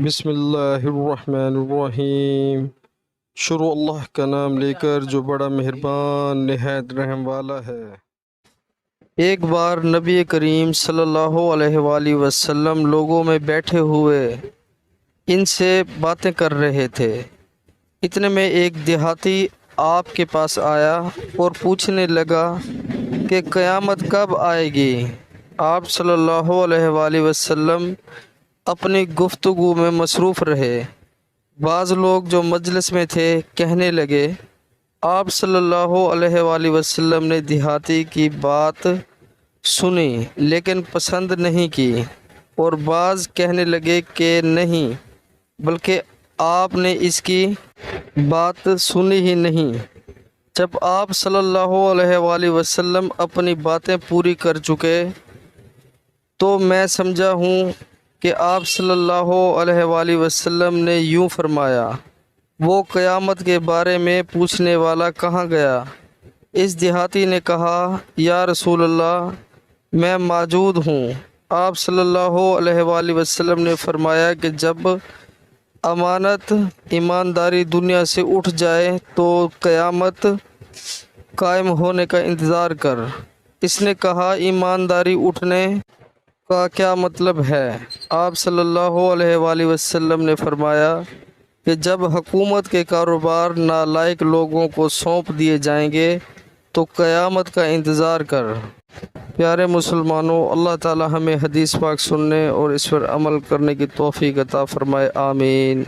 بسم اللہ الرحمن الرحیم۔ شروع اللہ کا نام لے کر جو بڑا مہربان نہایت رحم والا ہے۔ ایک بار نبی کریم صلی اللہ علیہ وآلہ وسلم لوگوں میں بیٹھے ہوئے ان سے باتیں کر رہے تھے۔ اتنے میں ایک دیہاتی آپ کے پاس آیا اور پوچھنے لگا کہ قیامت کب آئے گی؟ آپ صلی اللہ علیہ وآلہ وسلم اپنی گفتگو میں مصروف رہے۔ بعض لوگ جو مجلس میں تھے کہنے لگے، آپ صلی اللہ علیہ وآلہ وسلم نے دیہاتی کی بات سنی لیکن پسند نہیں کی، اور بعض کہنے لگے کہ نہیں بلکہ آپ نے اس کی بات سنی ہی نہیں۔ جب آپ صلی اللہ علیہ وآلہ وسلم اپنی باتیں پوری کر چکے تو میں سمجھا ہوں کہ آپ صلی اللہ علیہ وآلہ وسلم نے یوں فرمایا، وہ قیامت کے بارے میں پوچھنے والا کہاں گیا؟ اس دیہاتی نے کہا، یا رسول اللہ، میں موجود ہوں۔ آپ صلی اللہ علیہ وآلہ وسلم نے فرمایا کہ جب امانت ایمانداری دنیا سے اٹھ جائے تو قیامت قائم ہونے کا انتظار کر۔ اس نے کہا، ایمانداری اٹھنے کا کیا مطلب ہے؟ آپ صلی اللہ علیہ وآلہ وسلم نے فرمایا کہ جب حکومت کے کاروبار نالائق لوگوں کو سونپ دیے جائیں گے تو قیامت کا انتظار کر۔ پیارے مسلمانوں، اللہ تعالی ہمیں حدیث پاک سننے اور اس پر عمل کرنے کی توفیق عطا فرمائے، آمین۔